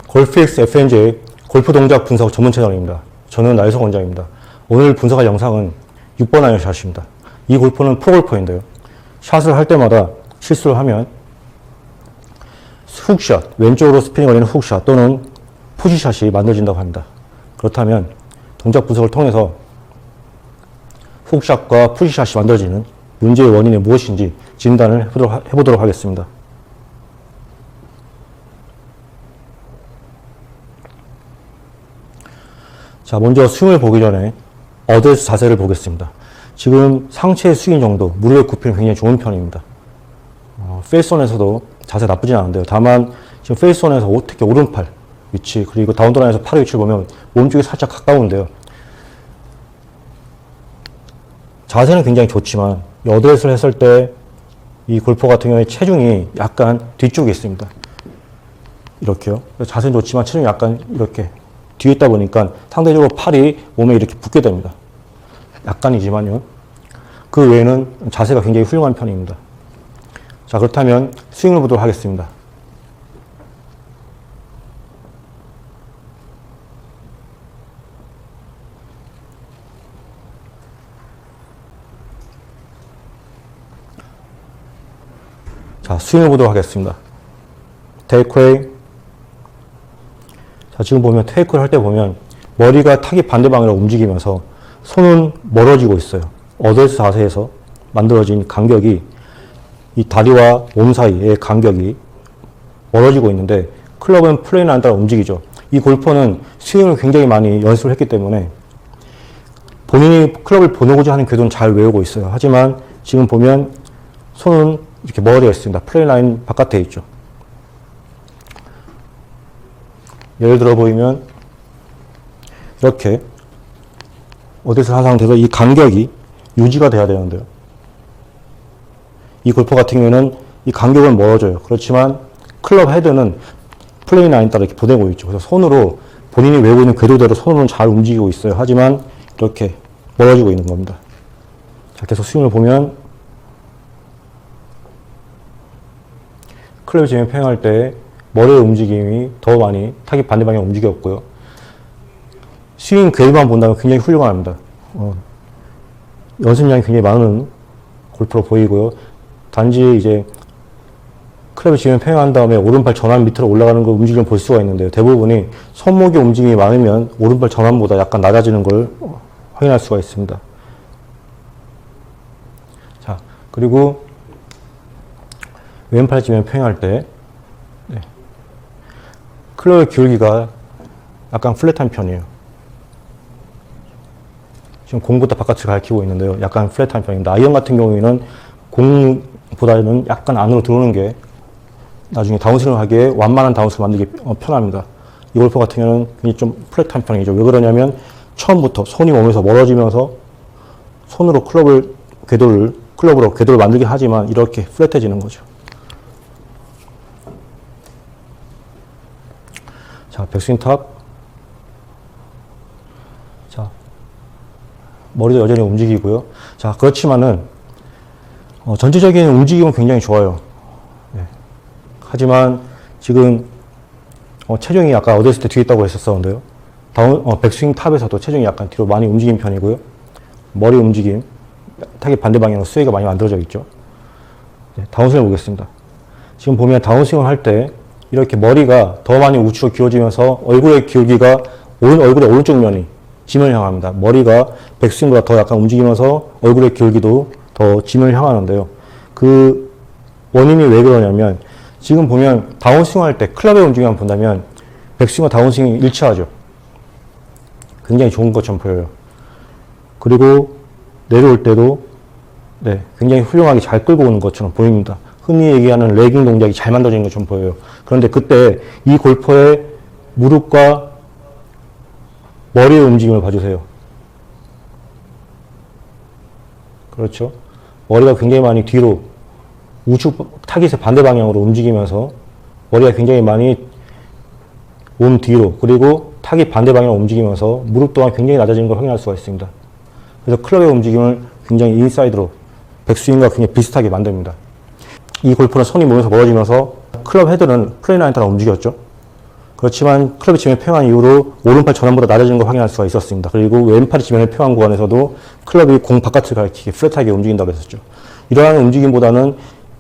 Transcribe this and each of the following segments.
골프X FNG의 골프 동작 분석 전문 채널입니다. 저는 나유석 원장입니다. 오늘 분석할 영상은 6번 아이언 샷입니다. 이 골퍼는 프로골퍼인데요. 샷을 할 때마다 실수를 하면 훅샷, 왼쪽으로 스피닝 걸리는 훅샷 또는 푸시샷이 만들어진다고 합니다. 그렇다면 동작 분석을 통해서 훅샷과 푸시샷이 만들어지는 문제의 원인이 무엇인지 진단을 해보도록 하겠습니다. 자, 먼저 스윙을 보기 전에 어드레스 자세를 보겠습니다. 지금 상체 스윙 정도, 무릎의 굽힘이 굉장히 좋은 편입니다. 페이스온에서도 자세 나쁘진 않은데요. 다만 지금 페이스온에서 특히 오른팔 위치 그리고 다운드라인에서 팔의 위치를 보면 몸쪽이 살짝 가까운데요. 자세는 굉장히 좋지만 이 어드레스를 했을 때 이 골퍼 같은 경우에 체중이 약간 뒤쪽에 있습니다. 이렇게요. 자세는 좋지만 체중이 약간 이렇게 뒤에 있다 보니까 상대적으로 팔이 몸에 이렇게 붙게 됩니다. 약간이지만요. 그 외에는 자세가 굉장히 훌륭한 편입니다. 자, 그렇다면 스윙을 보도록 하겠습니다. 자, 스윙을 보도록 하겠습니다. 테이크웨이. 자, 지금 보면 테이크를 할 때 보면 머리가 타깃 반대 방향으로 움직이면서 손은 멀어지고 있어요. 어드레스 자세에서 만들어진 간격이 이 다리와 몸 사이의 간격이 멀어지고 있는데 클럽은 플레인 라인 따라 움직이죠. 이 골퍼는 스윙을 굉장히 많이 연습을 했기 때문에 본인이 클럽을 보내고자 하는 궤도는 잘 외우고 있어요. 하지만 지금 보면 손은 이렇게 멀어져 있습니다. 플레인 라인 바깥에 있죠. 예를 들어 보이면 이렇게 어디서 한 상태에서 이 간격이 유지가 돼야 되는데요. 이 골퍼 같은 경우에는 이 간격은 멀어져요. 그렇지만 클럽 헤드는 플레인 라인 따라 이렇게 보내고 있죠. 그래서 손으로 본인이 외우고 있는 궤도대로 손으로는 잘 움직이고 있어요. 하지만 이렇게 멀어지고 있는 겁니다. 자, 계속 스윙을 보면 클럽이 지금 평행할 때 머리의 움직임이 더 많이 타깃 반대 방향으로 움직였고요. 스윙 궤도만 본다면 굉장히 훌륭합니다. 연습량이 굉장히 많은 골프로 보이고요. 단지 이제 클럽이 지금 평행한 다음에 오른팔 전환 밑으로 올라가는 걸 움직임을 볼 수가 있는데요. 대부분이 손목의 움직임이 많으면 오른팔 전환보다 약간 낮아지는 걸 확인할 수가 있습니다. 자, 그리고 왼팔 지면 평행할 때 클럽의 기울기가 약간 플랫한 편이에요. 지금 공보다 바깥을 가리키고 있는데요. 약간 플랫한 편입니다. 아이언 같은 경우에는 공보다는 약간 안으로 들어오는 게 나중에 다운스윙을 하기에 완만한 다운스윙을 만들기 편합니다. 이 골퍼 같은 경우는 굉장히 좀 플랫한 편이죠. 왜 그러냐면 처음부터 손이 몸에서 멀어지면서 손으로 클럽으로 궤도를 만들게 하지만 이렇게 플랫해지는 거죠. 자, 백스윙 탑. 자, 머리도 여전히 움직이고요. 자, 그렇지만은, 전체적인 움직임은 굉장히 좋아요. 네. 하지만 지금, 체중이 아까 어렸을 때 뒤에 있다고 했었었는데요. 백스윙 탑에서도 체중이 약간 뒤로 많이 움직인 편이고요. 머리 움직임, 타깃 반대 방향으로 스웨이가 많이 만들어져 있죠. 네, 다운스윙을 보겠습니다. 지금 보면 다운스윙을 할 때, 이렇게 머리가 더 많이 우측으로 기울어지면서 얼굴의 기울기가 얼굴의 오른쪽 면이 지면을 향합니다. 머리가 백스윙보다 더 약간 움직이면서 얼굴의 기울기도 더 지면을 향하는데요. 그 원인이 왜 그러냐면 지금 보면 다운스윙 할 때 클럽의 움직임을 본다면 백스윙과 다운스윙이 일치하죠. 굉장히 좋은 것처럼 보여요. 그리고 내려올 때도 굉장히 훌륭하게 잘 끌고 오는 것처럼 보입니다. 흔히 얘기하는 레깅 동작이 잘 만들어진 것처럼 보여요. 그런데 그때 이 골퍼의 무릎과 머리의 움직임을 봐주세요. 그렇죠? 머리가 굉장히 많이 뒤로 우측 타깃의 반대 방향으로 움직이면서 머리가 굉장히 많이 몸 뒤로 그리고 타깃 반대 방향으로 움직이면서 무릎 또한 굉장히 낮아지는 걸 확인할 수가 있습니다. 그래서 클럽의 움직임을 굉장히 인사이드로 백스윙과 굉장히 비슷하게 만듭니다. 이 골프는 손이 몸에서 멀어지면서 클럽 헤드는 플레인 라인 따라 움직였죠. 그렇지만 클럽이 지면에 펴한 이후로 오른팔 전환보다 낮아지는 걸 확인할 수가 있었습니다. 그리고 왼팔이 지면에 펴한 구간에서도 클럽이 공 바깥을 가리키게 플랫하게 움직인다고 했었죠. 이러한 움직임보다는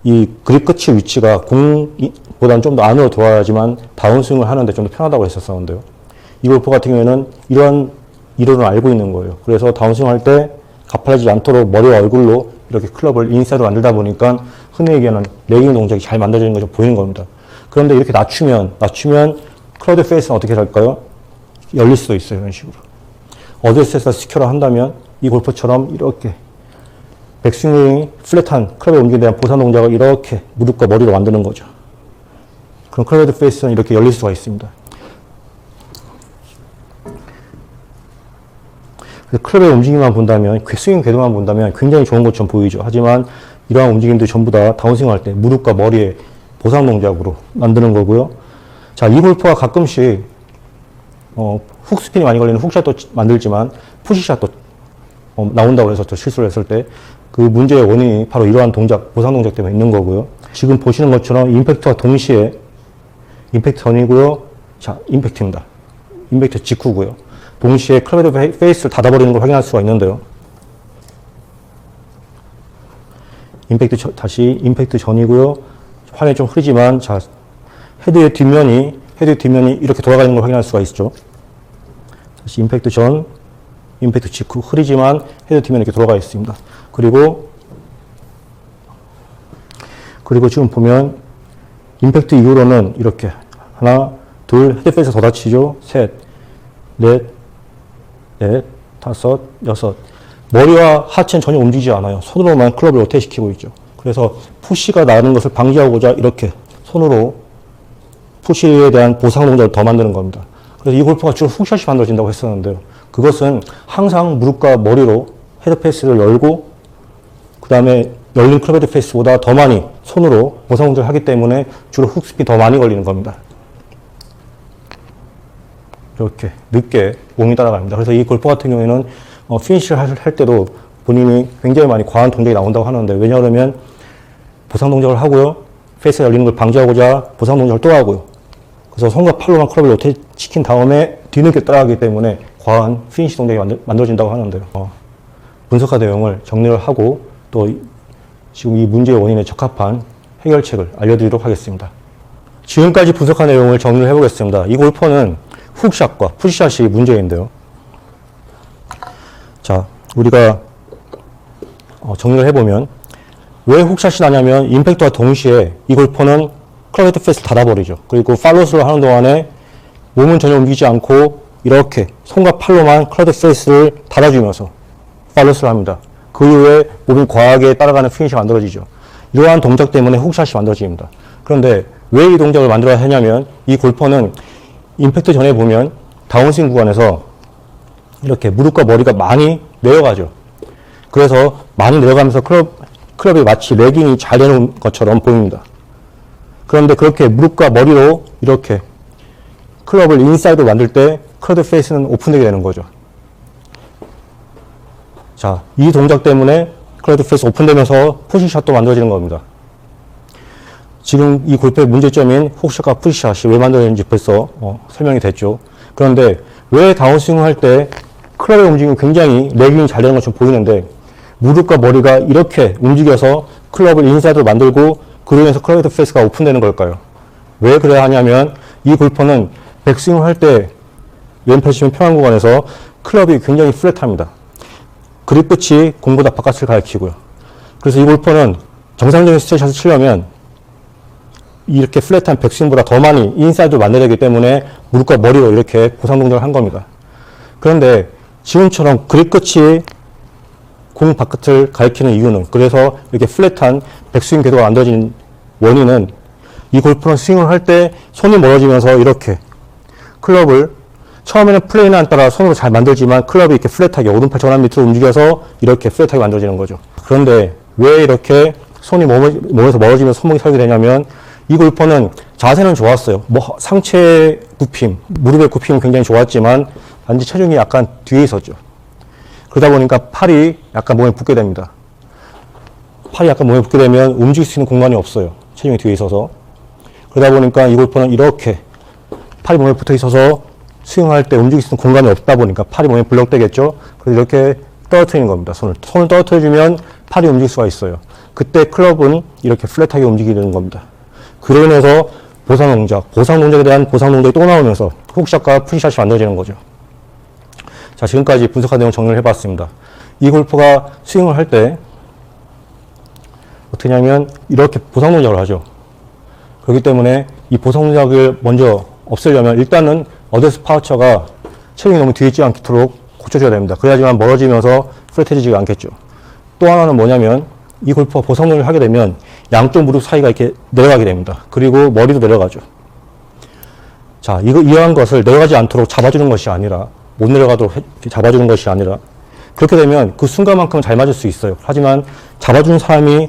이 그립 끝의 위치가 공보다는 좀 더 안으로 돌아야지만 다운스윙을 하는데 좀 더 편하다고 했었는데요. 이 골프 같은 경우에는 이러한 이론을 알고 있는 거예요. 그래서 다운스윙 할 때 가팔라지지 않도록 머리와 얼굴로 이렇게 클럽을 인사이드로 만들다 보니까 흔히 얘기하는 레깅 동작이 잘 만들어지는 것이 보이는 겁니다. 그런데 이렇게 낮추면 클럽의 페이스는 어떻게 될까요? 열릴 수도 있어요. 이런 식으로. 어드레스에서 스퀘어를 한다면 이 골프처럼 이렇게 백스윙이 플랫한 클럽의 움직임에 대한 보상 동작을 이렇게 무릎과 머리로 만드는 거죠. 그럼 클럽의 페이스는 이렇게 열릴 수가 있습니다. 클럽의 움직임만 본다면, 스윙 궤도만 본다면 굉장히 좋은 것처럼 보이죠. 하지만 이러한 움직임들이 전부 다 다운스윙 할 때 무릎과 머리에 보상 동작으로 만드는 거고요. 자, 이 골프가 가끔씩 훅스핀이 많이 걸리는 훅샷도 만들지만 푸시샷도 나온다고 해서 또 실수를 했을 때 그 문제의 원인이 바로 이러한 동작, 보상 동작 때문에 있는 거고요. 지금 보시는 것처럼 임팩트와 동시에 임팩트 전이고요. 자, 임팩트입니다. 임팩트 직후고요. 동시에 클럽의 페이스를 닫아버리는 걸 확인할 수가 있는데요. 임팩트 전이고요. 화면이 좀 흐리지만, 자, 헤드의 뒷면이 이렇게 돌아가는 걸 확인할 수가 있죠. 다시 임팩트 전, 임팩트 직후, 흐리지만 헤드 뒷면이 이렇게 돌아가 있습니다. 그리고 지금 보면 임팩트 이후로는 이렇게 하나, 둘, 헤드 페이스 더 닫히죠. 셋, 넷, 다섯, 여섯. 머리와 하체는 전혀 움직이지 않아요. 손으로만 클럽을 로테이트 시키고 있죠. 그래서 푸시가 나는 것을 방지하고자 이렇게 손으로 푸시에 대한 보상 동작을 더 만드는 겁니다. 그래서 이 골프가 주로 훅샷이 만들어진다고 했었는데요. 그것은 항상 무릎과 머리로 헤드 페이스를 열고 그 다음에 열린 클럽 헤드 페이스보다 더 많이 손으로 보상 동작을 하기 때문에 주로 훅스핀이 더 많이 걸리는 겁니다. 이렇게 늦게 몸이 따라갑니다. 그래서 이 골프 같은 경우에는 피니시를 할 때도 본인이 굉장히 많이 과한 동작이 나온다고 하는데, 왜냐하면 보상 동작을 하고요. 페이스가 열리는 걸 방지하고자 보상 동작을 또 하고요. 그래서 손과 팔로만 클럽을 로테이트 시킨 다음에 뒤늦게 따라가기 때문에 과한 피니시 동작이 만들어진다고 하는데요. 분석한 내용을 정리를 하고 또 지금 이 문제의 원인에 적합한 해결책을 알려드리도록 하겠습니다. 지금까지 분석한 내용을 정리를 해보겠습니다. 이 골퍼는 훅샷과 푸시샷이 문제인데요. 자, 우리가 정리를 해보면 왜 훅샷이 나냐면 임팩트와 동시에 이 골퍼는 클럽 헤드 페이스를 닫아버리죠. 그리고 팔로스를 하는 동안에 몸은 전혀 움직이지 않고 이렇게 손과 팔로만 클럽 헤드 페이스를 닫아주면서 팔로스를 합니다. 그 이후에 몸이 과하게 따라가는 피니시가 만들어지죠. 이러한 동작 때문에 훅샷이 만들어집니다. 그런데 왜 이 동작을 만들어야 하냐면 이 골퍼는 임팩트 전에 보면 다운스윙 구간에서 이렇게 무릎과 머리가 많이 내려가죠. 그래서 많이 내려가면서 클럽이 마치 레깅이 잘 되는 것처럼 보입니다. 그런데 그렇게 무릎과 머리로 이렇게 클럽을 인사이드로 만들 때 클럽 페이스는 오픈되게 되는 거죠. 자, 이 동작 때문에 클럽 페이스 오픈되면서 푸시샷도 만들어지는 겁니다. 지금 이 골프의 문제점인 훅샷과 푸시샷이 왜 만들어지는지 벌써 설명이 됐죠. 그런데 왜 다운스윙을 할 때 클럽의 움직임이 굉장히 레깅이 잘 되는 것처럼 보이는데 무릎과 머리가 이렇게 움직여서 클럽을 인사이드로 만들고 그로 인해서 클럽 헤드 페이스가 오픈되는 걸까요? 왜 그래야 하냐면 이 골퍼는 백스윙을 할 때 왼팔 치면 평한 구간에서 클럽이 굉장히 플랫합니다. 그립 끝이 공보다 바깥을 가리키고요. 그래서 이 골퍼는 정상적인 스트레이트샷을 치려면 이렇게 플랫한 백스윙보다 더 많이 인사이드로 만들어야 되기 때문에 무릎과 머리로 이렇게 보상 동작을 한 겁니다. 그런데 지금처럼 그립 끝이 공 바깥을 가리키는 이유는, 그래서 이렇게 플랫한 백스윙 궤도가 만들어진 원인은 이 골프는 스윙을 할 때 손이 멀어지면서 이렇게 클럽을 처음에는 플레이는 따라 손으로 잘 만들지만 클럽이 이렇게 플랫하게 오른팔 전환 밑으로 움직여서 이렇게 플랫하게 만들어지는 거죠. 그런데 왜 이렇게 손이 몸에서 멀어지면서 손목이 설게 되냐면 이 골퍼는 자세는 좋았어요. 상체 굽힘, 무릎의 굽힘은 굉장히 좋았지만 단지 체중이 약간 뒤에 있었죠. 그러다 보니까 팔이 약간 몸에 붙게 됩니다. 팔이 약간 몸에 붙게 되면 움직일 수 있는 공간이 없어요. 체중이 뒤에 있어서. 그러다 보니까 이 골퍼는 이렇게 팔이 몸에 붙어 있어서 스윙할 때 움직일 수 있는 공간이 없다 보니까 팔이 몸에 블럭되겠죠. 그래서 이렇게 떨어뜨리는 겁니다. 손을 떨어뜨려주면 팔이 움직일 수가 있어요. 그때 클럽은 이렇게 플랫하게 움직이는 겁니다. 그로 인해서 보상 동작에 대한 보상 동작이 또 나오면서 훅샷과 푸시샷이 만들어지는 거죠. 자, 지금까지 분석한 내용 정리를 해봤습니다. 이 골퍼가 스윙을 할 때 어떻게 하냐면 이렇게 보상 동작을 하죠. 그렇기 때문에 이 보상 동작을 먼저 없애려면 일단은 어드레스 파우처가 체중이 너무 뒤에 있지 않도록 고쳐줘야 됩니다. 그래야지만 멀어지면서 플랫해지지가 않겠죠. 또 하나는 뭐냐면 이 골퍼가 보상 동작을 하게 되면 양쪽 무릎 사이가 이렇게 내려가게 됩니다. 그리고 머리도 내려가죠. 자, 이러한 것을 내려가지 않도록 잡아주는 것이 아니라, 못 내려가도록 잡아주는 것이 아니라, 그렇게 되면 그 순간만큼은 잘 맞을 수 있어요. 하지만 잡아주는 사람이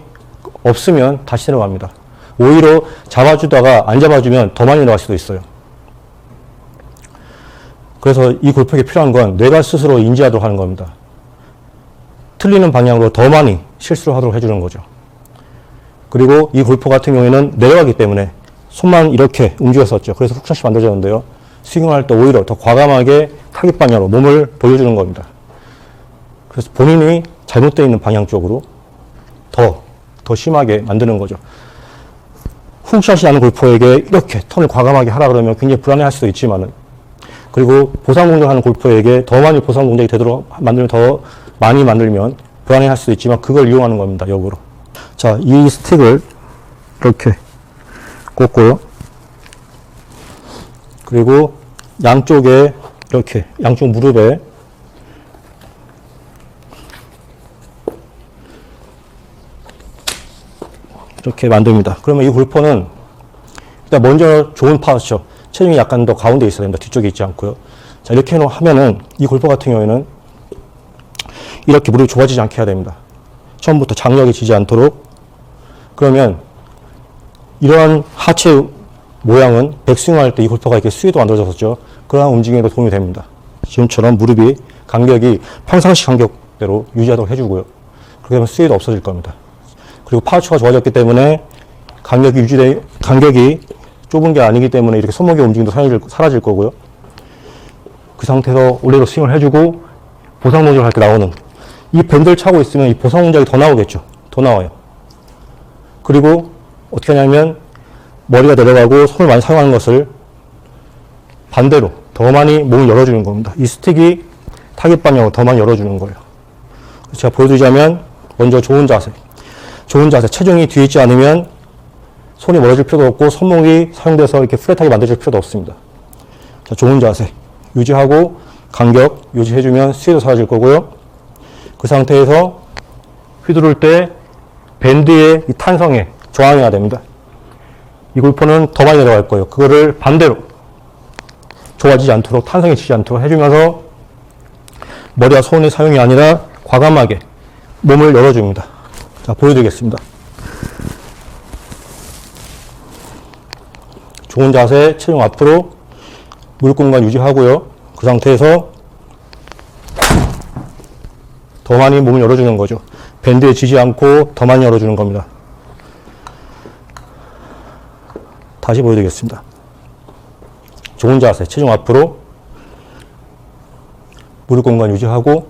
없으면 다시 내려갑니다. 오히려 잡아주다가 안 잡아주면 더 많이 내려갈 수도 있어요. 그래서 이 골프에게 필요한 건 내가 스스로 인지하도록 하는 겁니다. 틀리는 방향으로 더 많이 실수를 하도록 해주는 거죠. 그리고 이 골프 같은 경우에는 내려가기 때문에 손만 이렇게 움직였었죠. 그래서 훅샷이 만들어졌는데요. 스윙을 할 때 오히려 더 과감하게 타깃 방향으로 몸을 돌려주는 겁니다. 그래서 본인이 잘못되어 있는 방향 쪽으로 더 심하게 만드는 거죠. 훅샷이 나는 골퍼에게 이렇게 턴을 과감하게 하라 그러면 굉장히 불안해할 수도 있지만은, 그리고 보상 동작을 하는 골퍼에게 더 많이 보상 동작이 되도록 만들면, 더 많이 만들면 불안해할 수도 있지만 그걸 이용하는 겁니다. 역으로. 자, 이 스틱을 이렇게 꽂고요. 그리고 양쪽에 이렇게 양쪽 무릎에 이렇게 만듭니다. 그러면 이 골퍼는 일단 먼저 좋은 파워죠. 체중이 약간 더 가운데 있어야 됩니다. 뒤쪽에 있지 않고요. 자, 이렇게 하면은 이 골퍼 같은 경우에는 이렇게 무릎이 좁아지지 않게 해야 됩니다. 처음부터 장력이 지지 않도록. 그러면 이러한 하체 모양은 백스윙할 때 이 골퍼가 이렇게 스위도 만들어졌었죠. 그러한 움직임에도 도움이 됩니다. 지금처럼 무릎이 간격이 평상시 간격대로 유지하도록 해주고요. 그렇게 되면 스위도 없어질 겁니다. 그리고 파우처가 좋아졌기 때문에 간격이 좁은 게 아니기 때문에 이렇게 손목의 움직임도 사라질 거고요. 그 상태에서 올레로 스윙을 해주고 보상 동작을 할 때 나오는 이 밴드를 차고 있으면 이 보상 동작이 더 나오겠죠. 더 나와요. 그리고 어떻게 하냐면 머리가 내려가고 손을 많이 사용하는 것을 반대로 더 많이 몸을 열어주는 겁니다. 이 스틱이 타깃 방향으로 더 많이 열어주는 거예요. 제가 보여드리자면 먼저 좋은 자세, 체중이 뒤에 있지 않으면 손이 멀어질 필요도 없고 손목이 사용돼서 이렇게 플랫하게 만들어질 필요도 없습니다. 자, 좋은 자세 유지하고 간격 유지해주면 스위도 사라질 거고요. 그 상태에서 휘두를 때 밴드의 이 탄성에 저항해야 됩니다. 이 골퍼는 더 많이 내려갈 거예요. 그거를 반대로 좋아지지 않도록, 탄성이 지지 않도록 해주면서 머리와 손의 사용이 아니라 과감하게 몸을 열어줍니다. 자, 보여드리겠습니다. 좋은 자세, 체중 앞으로, 무릎 공간 유지하고요. 그 상태에서 더 많이 몸을 열어주는 거죠. 밴드에 지지 않고 더 많이 열어주는 겁니다. 다시 보여드리겠습니다. 좋은 자세, 체중 앞으로, 무릎 공간 유지하고,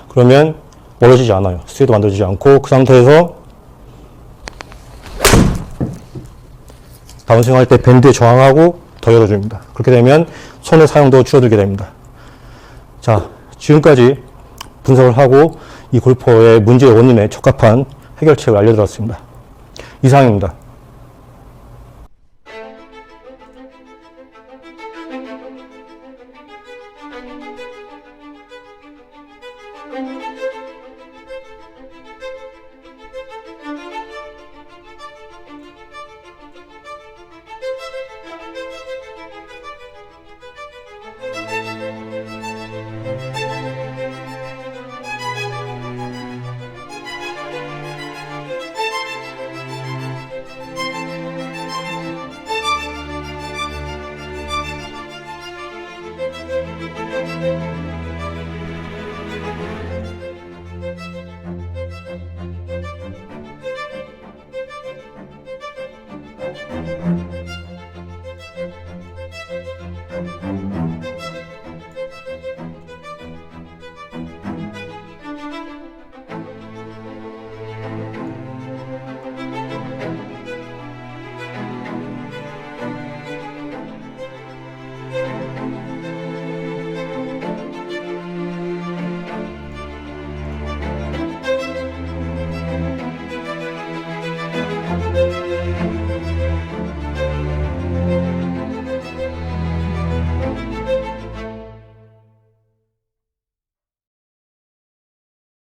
그러면 멀어지지 않아요. 스웨도 만들어지지 않고, 그 상태에서 다운스윙 할 때 밴드에 저항하고 더 열어줍니다. 그렇게 되면 손의 사용도 줄어들게 됩니다. 자, 지금까지 분석을 하고 이 골퍼의 문제의 원인에 적합한 해결책을 알려드렸습니다. 이상입니다.